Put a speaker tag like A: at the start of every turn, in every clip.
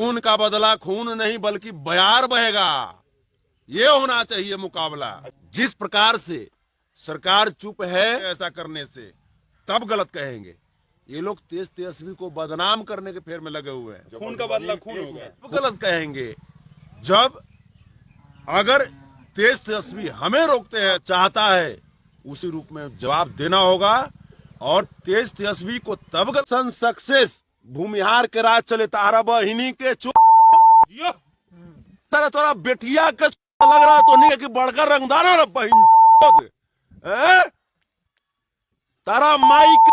A: खून का बदला खून नहीं बल्कि बयार बहेगा, ये होना चाहिए मुकाबला। जिस प्रकार से सरकार चुप है ऐसा करने से, तब गलत कहेंगे। ये लोग तेज तेजस्वी को बदनाम करने के फेर में लगे हुए हैं।
B: खून का बदला खून होगा,
A: तो गलत कहेंगे। जब अगर तेज तेजस्वी हमें रोकते हैं, चाहता है, उसी रूप में जवाब देना होगा। और तेज तेजस्वी को तब सन सक्सेस भूमिहार के राज चले तारा बहिनी के तोरा बेटिया के लग रहा तो नहीं कि बड़का रंगदाना ना बहन तारा माई के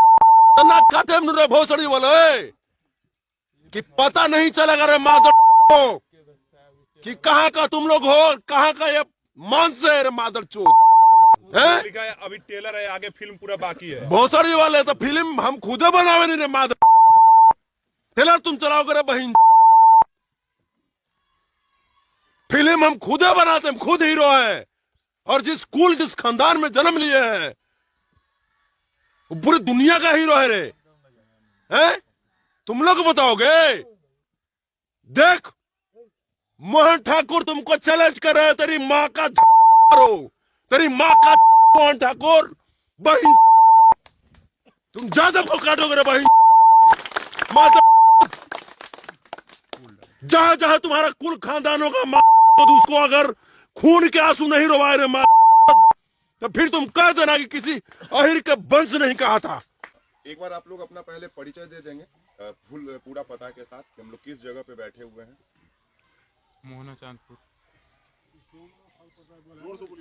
A: काटे में भोसड़ी बोले कि पता नहीं चलेगा रे मादर को कि कहाँ का तुम लोग हो, कहाँ का ये मांस है रे मादर चोद है।
B: अभी टेलर है, आगे फिल्म पूरा बाकी है।
A: भोसड़ी वाले तो फिल्म हम खुदे बनावे नहीं रे मादर, टेलर तुम चलाओगे रे बहन। फिल्म हम खुदे बनाते, हम खुद हीरो हैं। और जिस कुल जिस खानदान में जन्म लिए हैं वो पूरी दुनिया का हीरो है रे। हैं? तुम लोग बताओगे? देख मोहन ठाकुर तुमको चैलेंज कर रहे हैं, तेरी माँ का हो, तेरी माँ का मोहन ठाकुर बहन, तुम ज्यादा को काटोगे रे बहन। जहां जहां तुम्हारा कुल खानदान होगा माँ तो उसको अगर खून के आंसू नहीं रोवाए रे माँ तो फिर तुम कह देना कि किसी अहिर के वंश नहीं कहा था।
C: एक बार आप लोग अपना पहले परिचय दे देंगे फुल पूरा पता के साथ कि हम लोग किस जगह पे बैठे हुए हैं।
D: मोहना चांदपुर,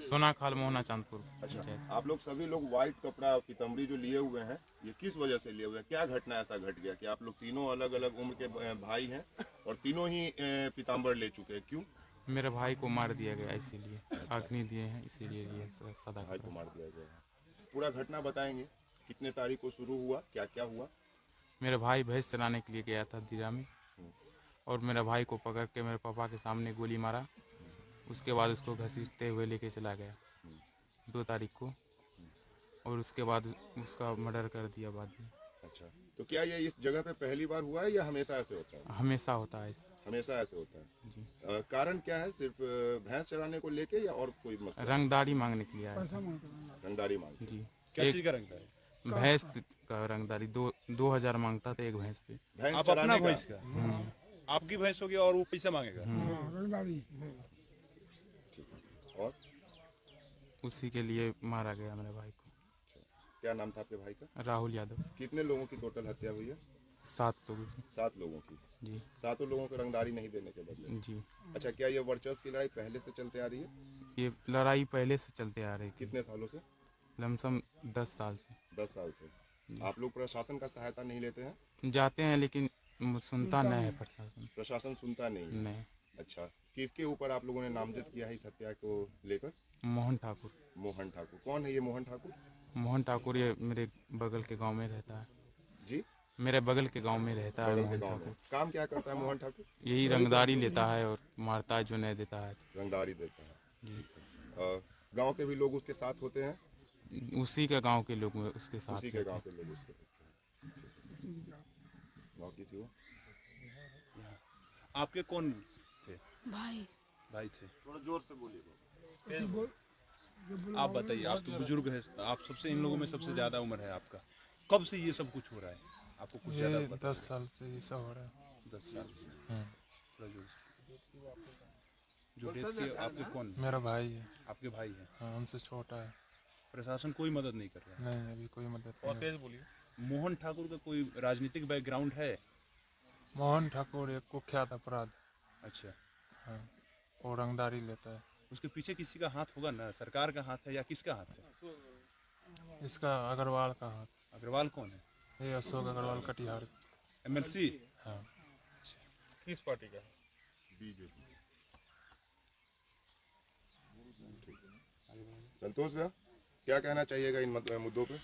D: सोनाखाल मोहना चांदपुर।
C: अच्छा, आप लोग सभी लोग व्हाइट कपड़ा पीतम्बरी जो लिए हुए हैं, ये किस वजह से लिए हुए हैं? क्या घटना ऐसा घट गया कि आप लोग तीनों अलग अलग उम्र के भाई हैं और तीनों ही पीताम्बर ले चुके हैं? क्यों?
D: मेरे भाई को मार दिया गया, इसीलिए अग्नि दिए हैं, इसीलिए ये सदा
C: भाई को मार दिया गया है। पूरा घटना बताएंगे, कितने तारीख को शुरू हुआ, क्या क्या हुआ?
D: मेरे भाई भैंस चलाने के लिए गया था दिरा में, और मेरे भाई को पकड़ के मेरे पापा के सामने गोली मारा। उसके बाद उसको घसीटते हुए लेके चला गया 2 तारीख को, और उसके बाद उसका मर्डर कर दिया बाद में।
C: अच्छा, तो क्या ये इस जगह पे पहली बार हुआ है या हमेशा ऐसे होता है?
D: हमेशा होता है
C: हमेशा ऐसे होता है
D: जी।
C: कारण क्या है? सिर्फ भैंस चराने को लेके या और कोई मसला?
D: रंगदारी मांगने के लिए आया था।
C: रंगदारी मांग
D: जी।
B: क्या चीज का रंगदारी?
D: भैंस का रंगदारी 2,000 मांगता था एक भैंस पे।
B: आप अपना भैंस का, आपकी भैंस होगी और वो पैसा मांगेगा।
C: और
D: उसी के लिए मारा गया मेरे भाई को।
C: क्या नाम था आपके भाई का?
D: राहुल यादव।
C: कितने लोगों की टोटल हत्या हुई है?
D: 7 लोगों की।
C: 7 लोगों की।
D: जी।
C: 7 लोगों को रंगदारी नहीं देने के बदले।
D: जी।
C: अच्छा, क्या ये वर्चस्व की लड़ाई पहले से चलते आ रही है?
D: ये लड़ाई पहले से चलते आ रही थी।
C: कितने सालों से?
D: लमसम 10 साल से।
C: 10 साल से। आप लोग प्रशासन का सहायता नहीं लेते हैं?
D: जाते हैं लेकिन सुनता नहीं है प्रशासन।
C: प्रशासन सुनता नहीं?
D: नहीं।
C: अच्छा, किसके ऊपर आप लोगों ने नामजद किया है इस हत्या को लेकर?
D: मोहन ठाकुर।
C: मोहन ठाकुर कौन है ये मोहन ठाकुर?
D: मोहन ठाकुर ये मेरे बगल के गांव में रहता है।
C: जी,
D: मेरे बगल के गांव में रहता है मोहन
C: गाँव में।
D: ठाकुर।
C: काम क्या करता है मोहन ठाकुर?
D: यही रंगदारी लेता है और मारता है जो नहीं देता है।
C: रंगदारी देता है।
D: जी।
C: गांव के भी लोग उसके साथ होते हैं?
D: उसी के गांव के लोग उसके साथ।
C: उसी के गांव के लोग उसके गांव की थी वो।
B: आपके कौन थे?
E: भाई
B: थे।
C: थोड़ा जोर से बोलिए।
B: आप बताइए, आप तो बुजुर्ग हैं, आप सबसे इन लोगों में सबसे ज्यादा उम्र है आपका। कब से ये सब कुछ हो रहा है? आपको कुछ ज्यादा
D: ये 10 साल से ये सब हो रहा है।
B: 10 साल से। थोड़ा जोर से। जो डेथ के आपके कौन?
D: मेरा भाई है।
B: आपके भाई है?
D: हाँ, हमसे छोटा है।
B: प्रशासन कोई मदद नहीं कर रहा है?
D: नहीं, अभी कोई मदद नहीं।
B: बोलिए। मोहन ठाकुर का कोई राजनीतिक बैकग्राउंड है?
D: मोहन ठाकुर एक कुख्यात अपराध।
B: अच्छा।
D: हाँ, वो रंगदारी लेता है।
B: उसके पीछे किसी का हाथ होगा ना? सरकार का हाथ है या किसका हाथ है?
D: इसका अग्रवाल का हाथ।
B: अग्रवाल कौन है?
D: ये अशोक अग्रवाल कटिहार।
B: MLC?
D: हाँ।
B: किस पार्टी का?
C: बीजेपी। संतोष भैया, क्या कहना चाहिएगा इन मुद्दों पे?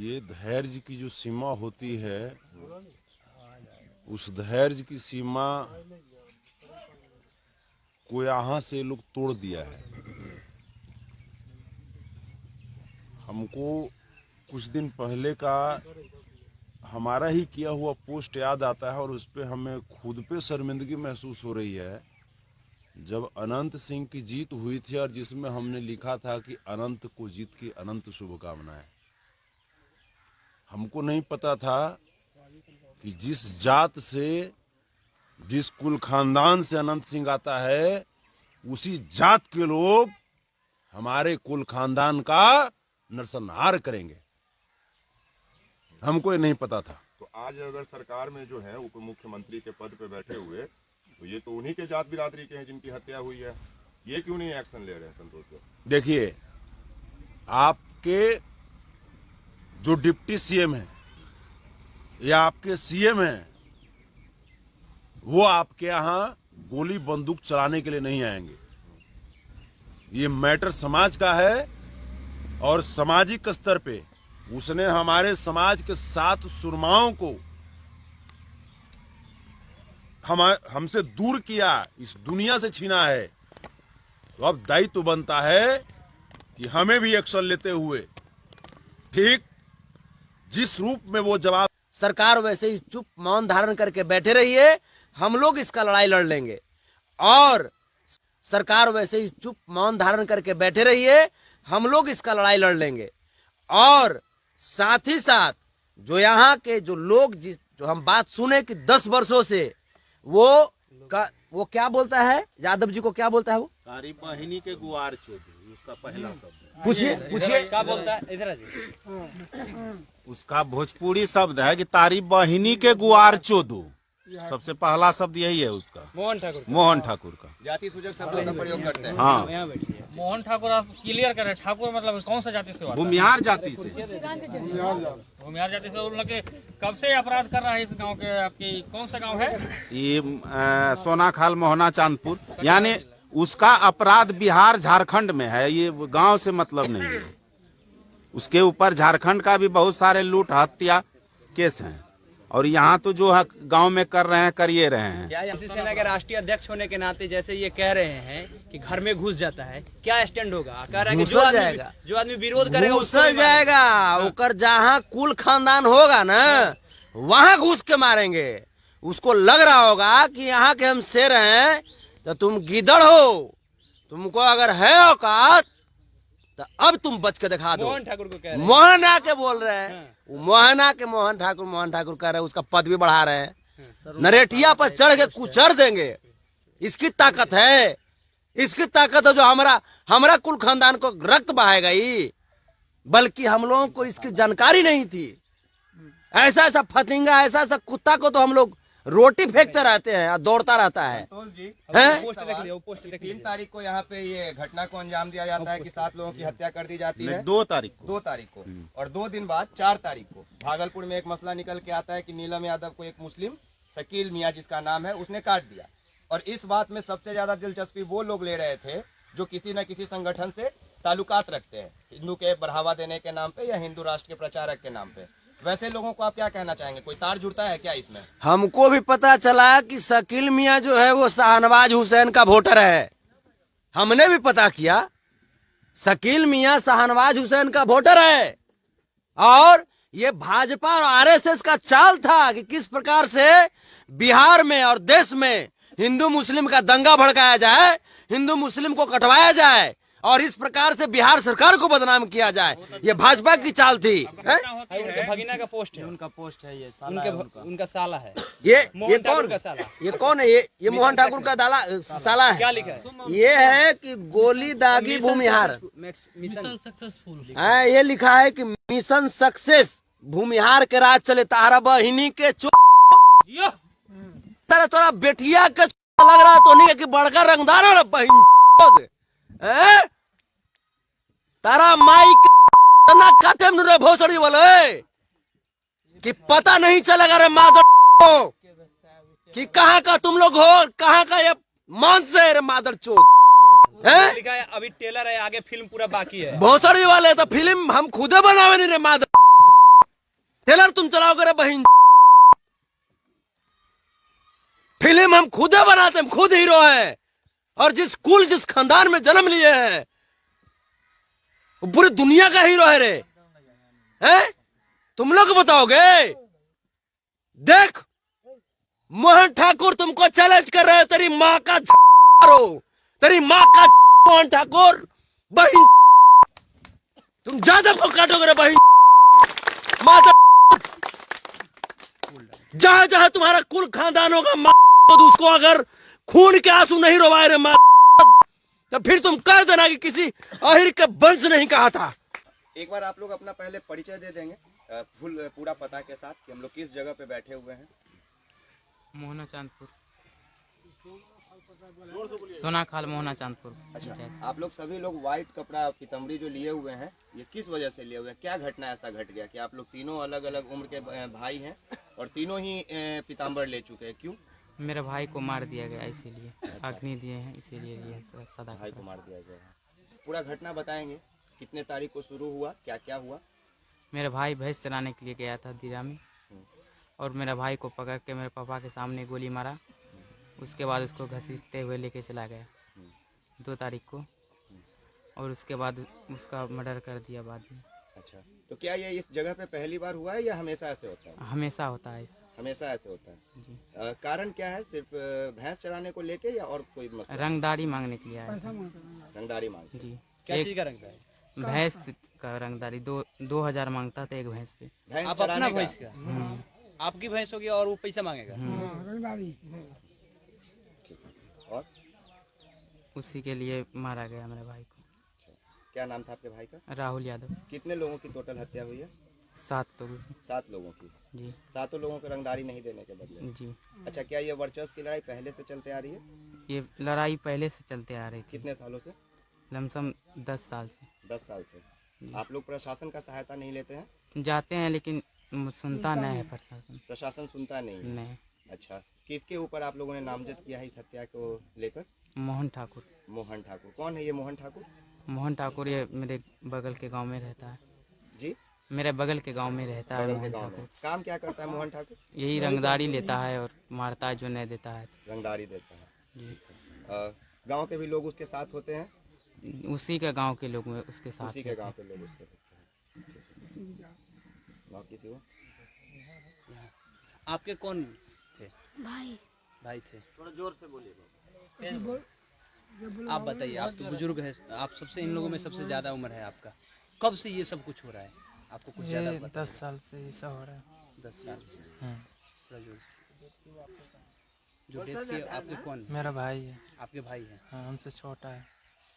A: ये धैर्य की जो सीमा होती है, उस धैर्य की सीमा को यहाँ से लोग तोड़ दिया है। हमको कुछ दिन पहले का हमारा ही किया हुआ पोस्ट याद आता है और उस पे हमें खुद पे शर्मिंदगी महसूस हो रही है। जब अनंत सिंह की जीत हुई थी और जिसमें हमने लिखा था कि अनंत को जीत की अनंत शुभकामनाएं, हमको नहीं पता था कि जिस जात से, जिस कुल खानदान से अनंत सिंह आता है, उसी जात के लोग हमारे कुल खानदान का नरसंहार करेंगे। हमको ये नहीं पता था।
C: तो आज अगर सरकार में जो है उप मुख्यमंत्री के पद पे बैठे हुए, तो ये तो उन्हीं के जात बिरादरी के हैं जिनकी हत्या हुई है, ये क्यों नहीं एक्शन ले रहे हैं संतोष जी?
A: देखिए, आपके जो डिप्टी सीएम है या आपके सीएम हैं, वो आपके यहाँ गोली बंदूक चलाने के लिए नहीं आएंगे। ये मैटर समाज का है और सामाजिक स्तर पे उसने हमारे समाज के 7 सुरमाओं को हमसे दूर किया, इस दुनिया से छीना है। तो अब दायित्व बनता है कि हमें भी एक्शन लेते हुए ठीक जिस रूप में वो जवाब।
E: सरकार वैसे ही चुप मौन धारण करके बैठे रहिए, हम लोग इसका लड़ाई लड़ लेंगे। और सरकार वैसे ही चुप मौन धारण करके बैठे रहिए, हम लोग इसका लड़ाई लड़ लेंगे। और साथ ही साथ जो यहाँ के जो लोग जो हम बात सुने कि 10 वर्षों से वो क्या बोलता है, यादव जी को क्या बोलता है वो?
F: तारी बहिनी के गुआर चोदी, उसका पहला शब्द।
E: पूछिए
G: क्या बोलता है, इधर आ जाइए।
F: उसका भोजपुरी शब्द है कि तारी बहिनी के गुआर चोदू, सबसे पहला शब्द यही है उसका। मोहन ठाकुर का
G: जाति सूचक शब्द का प्रयोग करते हैं।
F: हाँ,
H: मोहन ठाकुर, आप क्लियर करें, ठाकुर मतलब कौन सा जाति से?
F: भूमिहार जाति से।
H: भूमिहार जाति से। उन लोग के कब से अपराध कर रहा है इस गांव के? आपकी कौन सा गांव है
F: ये? सोनाखाल, मोहना, चांदपुर। यानी उसका अपराध बिहार झारखंड में है, ये गांव से मतलब नहीं है। उसके ऊपर झारखंड का भी बहुत सारे लूट हत्या केस हैं, और यहाँ तो जो गांव में कर रहे हैं कर ये रहे हैं।
G: क्या किसी सेना के राष्ट्रीय अध्यक्ष होने के नाते जैसे ये कह रहे हैं कि घर में घुस जाता है, क्या स्टैंड होगा? कह रहा है कि जो आदमी विरोध करेगा
E: घुसल जाएगा। ओकर जहाँ कुल खानदान होगा ना, वहाँ घुस के मारेंगे। उसको लग रहा होगा कि यहाँ के हम शेर हैं तो तुम गिदड़ हो, तुमको अगर है औकात तो अब तुम बच के दिखा दो।
G: मोहन ठाकुर को कह रहे हैं।
E: मोहन आके बोल रहे हैं, मोहन ठाकुर कह रहे हैं, उसका पद भी बढ़ा रहे हैं। नरेटिया पर चढ़ के कुचर देंगे। इसकी ताकत है, इसकी ताकत है जो हमारा कुल खानदान को रक्त बहाएगा ही, बल्कि हम लोगों को इसकी जानकारी नहीं थी। ऐसा फतिंगा, ऐसा कुत्ता को तो हम लोग रोटी फेंकते रहते हैं और दौड़ता रहता है।
G: संतोष जी,
E: हैं?
G: 3 तारीख को यहाँ पे ये घटना को अंजाम दिया जाता है कि 7 लोगों की हत्या कर दी जाती है।
F: 2 तारीख को।
G: 2 तारीख को। और 2 दिन बाद 4 तारीख को भागलपुर में एक मसला निकल के आता है कि नीलम यादव को एक मुस्लिम शकील मियाँ जिसका नाम है, उसने काट दिया। और इस बात में सबसे ज्यादा दिलचस्पी वो लोग ले रहे थे जो किसी न किसी संगठन से ताल्लुकात रखते हैं, हिंदू के बढ़ावा देने के नाम पे या हिंदू राष्ट्र के प्रचारक के नाम पे। वैसे लोगों को आप क्या कहना चाहेंगे? कोई तार जुड़ता है क्या इसमें?
E: हमको भी पता चला कि शकील मियाँ जो है वो शाहनवाज हुसैन का वोटर है। हमने भी पता किया, शकील मियाँ शाहनवाज हुसैन का वोटर है। और ये भाजपा और आरएसएस का चाल था कि किस प्रकार से बिहार में और देश में हिंदू मुस्लिम का दंगा भड़काया जाए, हिंदू मुस्लिम को कटवाया जाए और इस प्रकार से बिहार सरकार को बदनाम किया जाए। ये भाजपा की चाल थी।
G: उनके भगीना का पोस्ट है, उनका पोस्ट है, ये उनका साला है।
E: ये
G: कौन का साला?
E: ये कौन है? ये मोहन ठाकुर का साला है।
G: क्या लिखा है?
E: ये है कि गोली दागी भूमिहार।
H: Mission successful.
E: ये लिखा है कि मिशन सक्सेस, भूमिहार के राज चले। तारा बहिनी के तोरा बेटिया के लग रहा तो नहीं कि बड़का रंगदार है बहन। तारा माई तना काटे में भोसड़ी बोले कि पता नहीं चलेगा रे मादर को कि कहाँ का तुम लोग हो, कहाँ का ये मांस है रे मादर चोद है।
G: लिखा है अभी टेलर है, आगे फिल्म पूरा बाकी है।
E: भोसड़ी वाले तो फिल्म हम खुदे बनावे नहीं रे मादर। टेलर तुम चलाओगे रे बहन। फिल्म हम खुदे बनाते, हम खुद हीरो हैं। और जिस खानदान में जन्म लिए हैं वो पूरी दुनिया का हीरो है रे। हैं? तुम लोग बताओगे देख, मोहन ठाकुर तुमको चैलेंज कर रहे हैं, तेरी माँ का रो, तेरी माँ का मोहन ठाकुर बहन, तुम ज्यादा को काटोगे रे बहन माता। जहां जहां तुम्हारा कुल खानदान होगा माँ, तो उसको अगर खून के आंसू नहीं रोवाए रे माँ, तो फिर तुम कह देना कि किसी आहिर के वंश नहीं कहा था।
G: एक बार आप लोग अपना पहले परिचय दे देंगे पूरा पता के साथ कि हम लोग किस जगह पे बैठे हुए हैं।
D: मोहना चांदपुर, सोना खाल मोहना चांदपुर।
G: अच्छा, आप लोग सभी लोग व्हाइट कपड़ा पीतम्बरी जो लिए हुए हैं, ये किस वजह से लिए हुए हैं? क्या घटना ऐसा घट गया कि आप लोग तीनों अलग अलग उम्र के भाई हैं और तीनों ही पीताम्बर ले चुके हैं? क्यों?
D: मेरे भाई को मार दिया गया, इसीलिए अग्नि दिए हैं, इसीलिए लिए सदा
G: भाई को मार दिया गया है। पूरा घटना बताएंगे, कितने तारीख को शुरू हुआ, क्या क्या हुआ?
D: मेरे भाई भैंस चराने के लिए गया था दीरा में, और मेरा भाई को पकड़ के मेरे पापा के सामने गोली मारा। उसके बाद उसको घसीटते हुए लेके चला गया 2 तारीख को, और उसके बाद उसका मर्डर कर दिया बाद में।
G: अच्छा, तो क्या ये इस जगह पे पहली बार हुआ है या हमेशा ऐसे होता है?
D: हमेशा होता है ऐसा।
G: हमेशा ऐसे होता है
D: जी।
G: कारण क्या है? सिर्फ भैंस चराने को लेके या और कोई मसला?
D: रंगदारी मांगने के लिए आया था।
G: रंगदारी मांग।
D: जी।
I: क्या चीज का रंगदारी?
D: भैंस का रंगदारी 2000 मांगता था एक भैंस पे।
G: भैंस
I: आप अपना
G: चराने
I: भैंस का, आपकी भैंस होगी और वो पैसा मांगेगा।
G: और
D: उसी के लिए मारा गया मेरे भाई को।
G: क्या नाम था आपके भाई का?
D: राहुल यादव।
G: कितने लोगों की टोटल हत्या हुई है?
D: 7 लोग।
G: 7 लोगों की।
D: जी।
G: 7 लोगों को रंगदारी नहीं देने के बदले।
D: जी।
G: अच्छा, क्या ये वर्चस्व की लड़ाई पहले से चलते आ रही है?
D: ये लड़ाई पहले से चलते आ रही थी।
G: कितने सालों से?
D: लमसम 10 साल से।
G: 10 साल से। आप लोग प्रशासन का सहायता नहीं लेते हैं?
D: जाते हैं लेकिन सुनता नहीं है प्रशासन।
G: प्रशासन सुनता नहीं है?
D: नहीं।
G: अच्छा, किसके ऊपर आप लोगों ने नामजद किया है इस हत्या को लेकर?
D: मोहन ठाकुर।
G: मोहन ठाकुर। कौन है ये मोहन ठाकुर?
D: मोहन ठाकुर ये मेरे बगल के गांव में रहता है।
G: जी,
D: मेरे बगल के गांव में रहता है
G: बगल के
D: मोहन
G: गांव में।
D: ठाकुर।
G: काम क्या करता है मोहन ठाकुर?
D: यही रंगदारी लेता है और मारता है जो नहीं देता है।
G: रंगदारी देता है।
D: जी।
G: गांव के भी लोग उसके साथ होते हैं?
D: उसी के गांव के लोग उसके साथ
G: उसी के
D: रहते
G: गांव
D: हैं।
G: के लोग उसके साथ हैं। गाँव किसी हो?
I: आपके कौन थे?
J: भाई
I: थे। थोड़ा जोर से बोलिए। आप बताइए, आप तो बुजुर्ग हैं, आप सबसे इन लोगों में सबसे ज्यादा उम्र है आपका। कब से ये सब कुछ हो रहा है? आपको कुछ ज्यादा पता?
D: 10 साल से ऐसा हो रहा है।
I: 10 साल से। थोड़ा जोर से। जो डेथ किए आपके कौन?
D: मेरा भाई है।
I: आपके भाई हैं?
D: हाँ, हमसे छोटा है।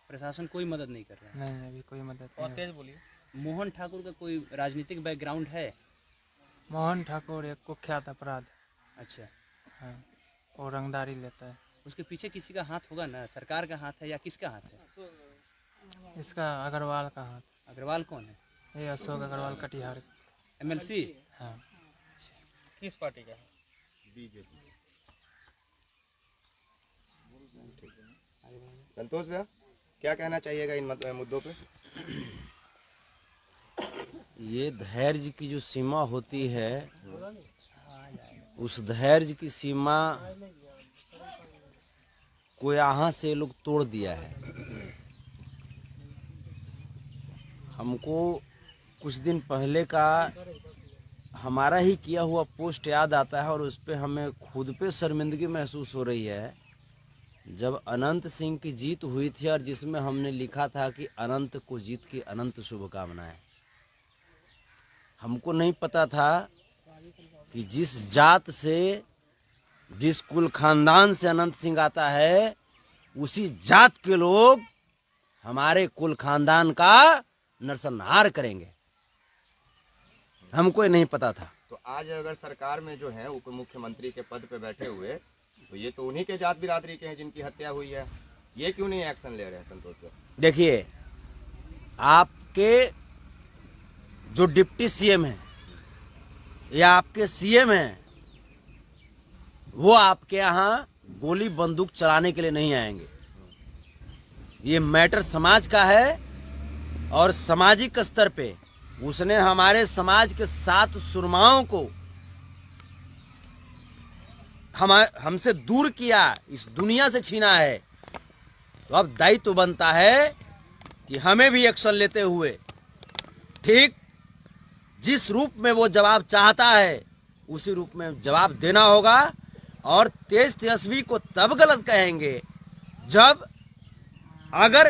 I: प्रशासन कोई मदद नहीं कर रहा है?
D: नहीं, अभी कोई मदद
H: और
D: नहीं।
H: तेज बोलिए।
I: मोहन ठाकुर का कोई राजनीतिक बैकग्राउंड है?
D: मोहन ठाकुर एक कुख्यात अपराध।
I: अच्छा,
D: हाँ, वो रंगदारी लेता है।
I: उसके पीछे किसी का हाथ होगा ना? सरकार का हाथ है या किसका हाथ है?
D: इसका अग्रवाल का हाथ।
I: अग्रवाल कौन है?
D: ये अशोक अग्रवाल कटिहार।
I: MLC?
D: हाँ।
H: किस पार्टी का है?
G: संतोष भैया, क्या कहना चाहिएगा इन मुद्दों पे?
E: ये धैर्य की जो सीमा होती है, उस धैर्य की सीमा को यहाँ से लोग तोड़ दिया है। हमको कुछ दिन पहले का हमारा ही किया हुआ पोस्ट याद आता है और उस पे हमें खुद पे शर्मिंदगी महसूस हो रही है। जब अनंत सिंह की जीत हुई थी और जिसमें हमने लिखा था कि अनंत को जीत की अनंत शुभकामनाएं। हमको नहीं पता था कि जिस जात से, जिस कुल खानदान से अनंत सिंह आता है, उसी जात के लोग हमारे कुल खानदान का नरसंहार करेंगे। हमको ये नहीं पता था।
G: तो आज अगर सरकार में जो है उप मुख्यमंत्री के पद पे बैठे हुए, तो ये तो उन्हीं के जात बिरादरी के हैं जिनकी हत्या हुई है। ये क्यों नहीं एक्शन ले रहे हैं संतोष सर?
E: देखिए, आपके जो डिप्टी सीएम है या आपके सीएम हैं, वो आपके यहाँ गोली बंदूक चलाने के लिए नहीं आएंगे। ये मैटर समाज का है और सामाजिक स्तर पे उसने हमारे समाज के 7 सुरमाओं को हमसे दूर किया, इस दुनिया से छीना है। तो अब दायित्व तो बनता है कि हमें भी एक्शन लेते हुए ठीक जिस रूप में वो जवाब चाहता है उसी रूप में जवाब देना होगा। और तेज तेजस्वी को तब गलत कहेंगे जब अगर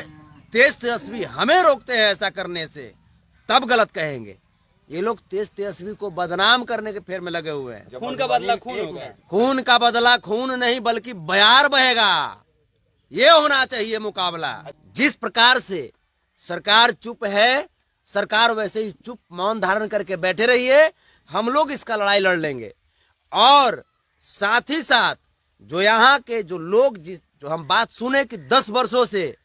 E: तेज तेजस्वी हमें रोकते हैं ऐसा करने से, तब गलत कहेंगे। ये लोग तेज तेजस्वी को बदनाम करने के फेर में लगे हुए हैं।
I: खून का बदला खून होगा।
E: खून का बदला खून नहीं बल्कि बयार बहेगा। ये होना चाहिए मुकाबला। जिस प्रकार से सरकार चुप है, सरकार वैसे ही चुप मौन धारण करके बैठे रहिए। हम लोग इसका लड़ाई लड़ लेंगे। और साथ ही साथ जो यहाँ के जो लोग जो हम बात सुने कि 10 वर्षों से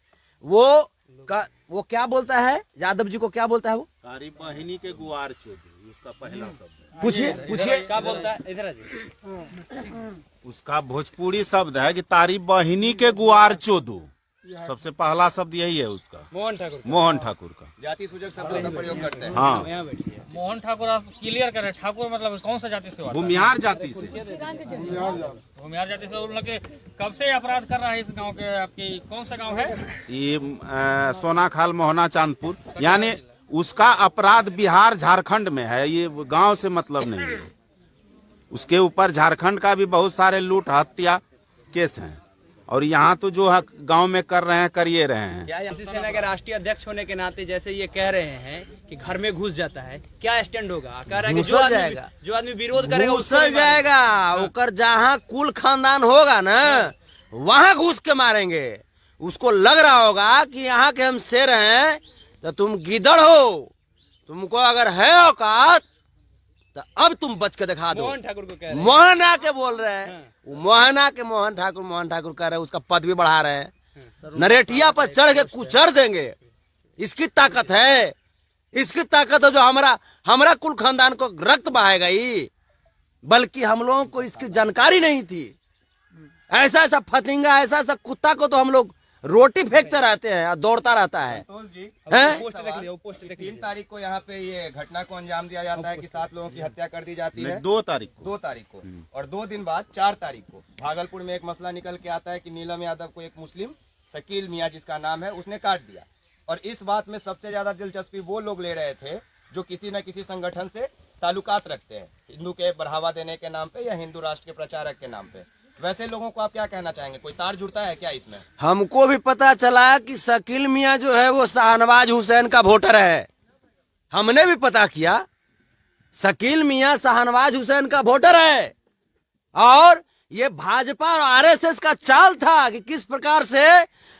E: वो क्या बोलता है, यादव जी को क्या बोलता है वो?
F: तारी बहिनी के गुआर चोदी, उसका पहला शब्द।
E: पूछिए
I: क्या बोलता है इधर जी?
F: उसका भोजपुरी शब्द है कि तारी बहिनी के गुआर चोदू। सबसे पहला शब्द यही है उसका, मोहन ठाकुर का।
G: जाति सूचक शब्दों का प्रयोग करते हैं।
F: हाँ,
H: मोहन ठाकुर आप क्लियर करें, ठाकुर मतलब कौन सा जाति से हुआ?
F: भूमिहार जाति से।
H: भूमिहार जाति से। उन लोग के कब से अपराध कर रहा है इस गांव के? आपकी कौन सा गांव है?
F: ये सोनाखाल मोहना चांदपुर, यानी उसका अपराध बिहार झारखंड में है। ये गांव से मतलब नहीं है। उसके ऊपर झारखंड का भी बहुत सारे लूट हत्या केस हैं। और यहाँ तो जो गांव में कर रहे हैं कर ये रहे हैं।
I: किसी सेना के राष्ट्रीय अध्यक्ष होने के नाते जैसे ये कह रहे हैं कि घर में घुस जाता है, क्या स्टैंड होगा? कह रहा है कि जो आदमी विरोध करेगा
E: घुस जाएगा। ओकर जहाँ कुल खानदान होगा ना, वहाँ घुस के मारेंगे। उसको लग रहा होगा कि यहाँ के हम शेर हैं तो तुम गिदड़ हो, तुमको अगर है औकात तो अब तुम बच के दिखा दो।
I: मोहन ठाकुर को कह रहे हैं।
E: मोहन आके बोल रहे हैं। मोहन ठाकुर कह रहे हैं, उसका पद भी बढ़ा रहे हैं। नरेटिया पर चढ़ के कुचर देंगे। इसकी ताकत है, इसकी ताकत है जो हमारा कुल खानदान को रक्त बहाएगा ही। बल्कि हम लोगों को इसकी जानकारी नहीं थी। ऐसा ऐसा फतिंगा, ऐसा ऐसा कुत्ता को तो हम लोग रोटी फेंकते रहते हैं और दौड़ता रहता है।
G: संतोष जी,
I: पोस्ट
G: 3 तारीख को यहाँ पे ये घटना को अंजाम दिया जाता है कि 7 लोगों की हत्या कर दी जाती है।
F: 2 तारीख को।
G: 2 तारीख को। और 2 दिन बाद 4 तारीख को भागलपुर में एक मसला निकल के आता है कि नीलम यादव को एक मुस्लिम शकील मियाँ जिसका नाम है, उसने काट दिया। और इस बात में सबसे ज्यादा दिलचस्पी वो लोग ले रहे थे जो किसी न किसी संगठन से ताल्लुकात रखते हैं, हिंदू के बढ़ावा देने के नाम पे या हिंदू राष्ट्र के प्रचारक के नाम पे। वैसे लोगों को आप क्या कहना चाहेंगे? कोई तार जुड़ता है क्या इसमें?
E: हमको भी पता चला कि शकील मियाँ जो है वो शाहनवाज हुसैन का वोटर है। हमने भी पता किया, शकील मियाँ शाहनवाज हुसैन का वोटर है। और ये भाजपा और आरएसएस का चाल था कि किस प्रकार से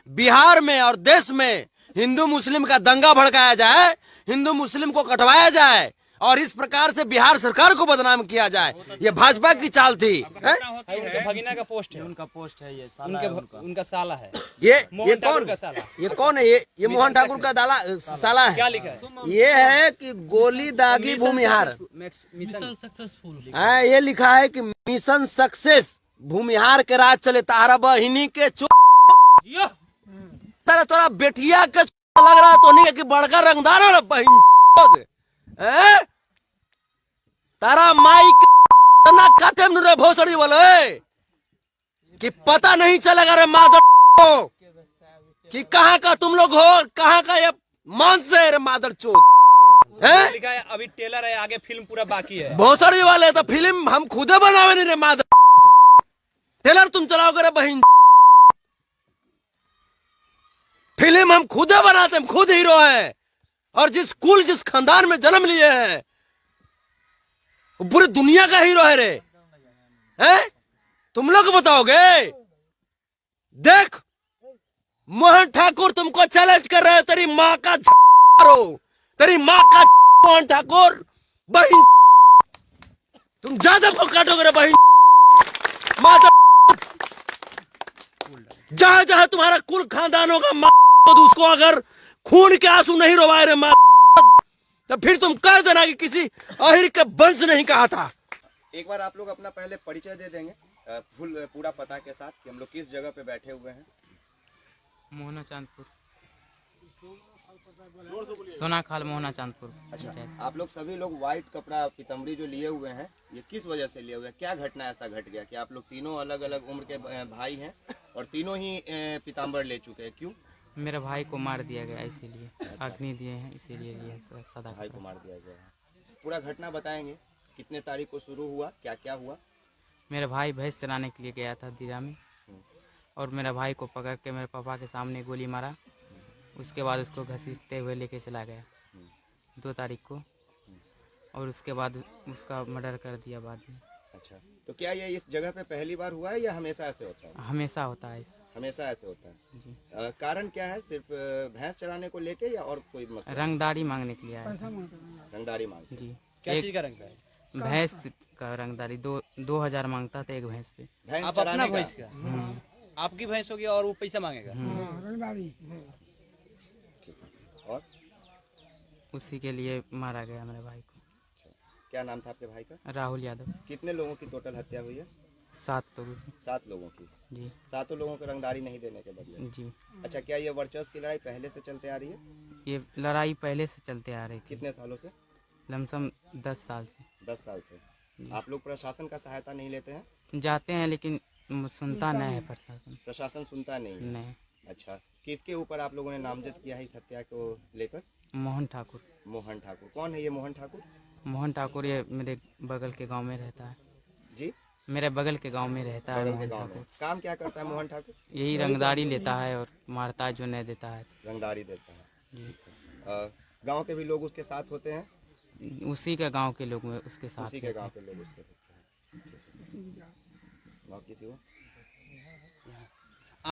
E: बिहार में और देश में हिंदू मुस्लिम का दंगा भड़काया जाए, हिंदू मुस्लिम को कटवाया जाए और इस प्रकार से बिहार सरकार को बदनाम किया जाए। ये भाजपा की चाल थी।
I: उनके भगीना का पोस्ट है, उनका पोस्ट है, ये उनका साला है।
E: ये
I: कौन का साला?
E: ये कौन है? ये मोहन ठाकुर का साला है।
I: क्या लिखा है?
E: ये है कि गोली दागी भूमिहार।
H: Mission successful.
E: ये लिखा है कि मिशन सक्सेस भूमिहार के राज चले। तारा बहिनी के तोरा बेटिया के लग रहा है तो नहीं कि बड़का रंगदार है बहन। तारा माई के भोसड़ी बोले कि पता नहीं चलेगा रे मादर को कि कहाँ का तुम लोग हो, कहाँ का ये मांस है रे मादर चोद।
I: लिखा है अभी टेलर है, आगे फिल्म पूरा बाकी है।
E: भोसड़ी वाले तो फिल्म हम खुदे बनावे नहीं रे मादर। टेलर तुम चलाओगे रे बहन। फिल्म हम खुदे बनाते, हम खुद हीरो हैं। और जिस खानदान में जन्म लिए हैं वो पूरी दुनिया का हीरो है रे। हैं? तुम लोग बताओगे? देख, मोहन ठाकुर तुमको चैलेंज कर रहे हैं। तेरी माँ का तेरी माँ का मोहन ठाकुर बहन। तुम ज्यादा को काटोगे रे बहन। जहां जहां तुम्हारा कुल खानदान होगा माँ तो उसको अगर खून के आंसू नहीं रोवाए रे माँ तो फिर तुम कह देना कि किसी अहिर के वंश नहीं कहा था।
G: एक बार आप लोग अपना पहले परिचय दे देंगे पूरा पता के साथ कि हम लोग किस जगह पे बैठे हुए हैं।
D: मोहना चांदपुर, सोनाखाल मोहना चांदपुर।
G: अच्छा, आप लोग सभी लोग व्हाइट कपड़ा पीतम्बरी जो लिए हुए हैं, ये किस वजह से लिए हुए हैं? क्या घटना ऐसा घट गया कि आप लोग तीनों अलग अलग उम्र के भाई हैं और तीनों ही पीताम्बर ले चुके हैं? क्यों?
D: मेरे भाई को मार दिया गया, इसीलिए अग्नि दिए हैं, इसीलिए लिए सदा
G: भाई को मार दिया गया है। पूरा घटना बताएंगे कितने तारीख को शुरू हुआ, क्या क्या हुआ?
D: मेरा भाई भैंस चराने के लिए गया था दीरा में, और मेरा भाई को पकड़ के मेरे पापा के सामने गोली मारा। उसके बाद उसको घसीटते हुए लेके चला गया 2 तारीख को, और उसके बाद उसका मर्डर कर दिया बाद में।
G: अच्छा, तो क्या ये इस जगह पे पहली बार हुआ है या हमेशा ऐसे होता है?
D: हमेशा होता है ऐसा।
G: हमेशा ऐसे होता है।
D: जी।
G: कारण क्या है? सिर्फ भैंस चराने को लेके या और कोई मसला?
D: रंगदारी मांगने के लिए आया था।
G: रंगदारी मांग।
D: जी।
I: क्या
D: एक
I: चीज का रंग है?
D: भैंस का रंगदारी 2,000 मांगता था एक भैंस पे।
G: भैंस
I: आप अपना
G: चराने
I: भैंस का, आपकी भैंस होगी और वो पैसा मांगेगा।
G: और
D: उसी के लिए मारा गया मेरे भाई को।
G: क्या नाम था आपके भाई का?
D: राहुल यादव।
G: कितने लोगों की टोटल हत्या हुई है?
D: 7 लोगों की।
G: 7 लोगों की।
D: जी।
G: 7 लोगों को रंगदारी नहीं देने के बदले।
D: जी।
G: अच्छा, क्या ये वर्चस्व की लड़ाई पहले से चलते आ रही है?
D: ये लड़ाई पहले से चलते आ रही थी,
G: कितने सालों से?
D: लमसम 10 साल से।
G: 10 साल से। आप लोग प्रशासन का सहायता नहीं लेते हैं?
D: जाते हैं लेकिन सुनता नहीं है प्रशासन।
G: प्रशासन सुनता नहीं है।
D: नहीं।
G: अच्छा, किसके ऊपर आप लोगों ने नामजद किया है इस हत्या को लेकर?
D: मोहन ठाकुर।
G: मोहन ठाकुर। कौन है ये मोहन ठाकुर?
D: मोहन ठाकुर ये मेरे बगल के गांव में रहता है।
G: जी,
D: मेरे बगल के गांव में रहता है
G: बगल के
D: मोहन
G: गांव में।
D: ठाकुर।
G: काम क्या करता है मोहन ठाकुर?
D: यही रंगदारी लेता है और मारता है जो नहीं देता है।
G: रंगदारी देता है।
D: जी।
G: गांव के भी लोग उसके साथ होते हैं?
D: उसी के गांव के लोग उसके साथ
G: उसी के
D: रहते
G: गांव
D: हैं।
G: के लोग उसके साथ हैं। गाँव किसी हो?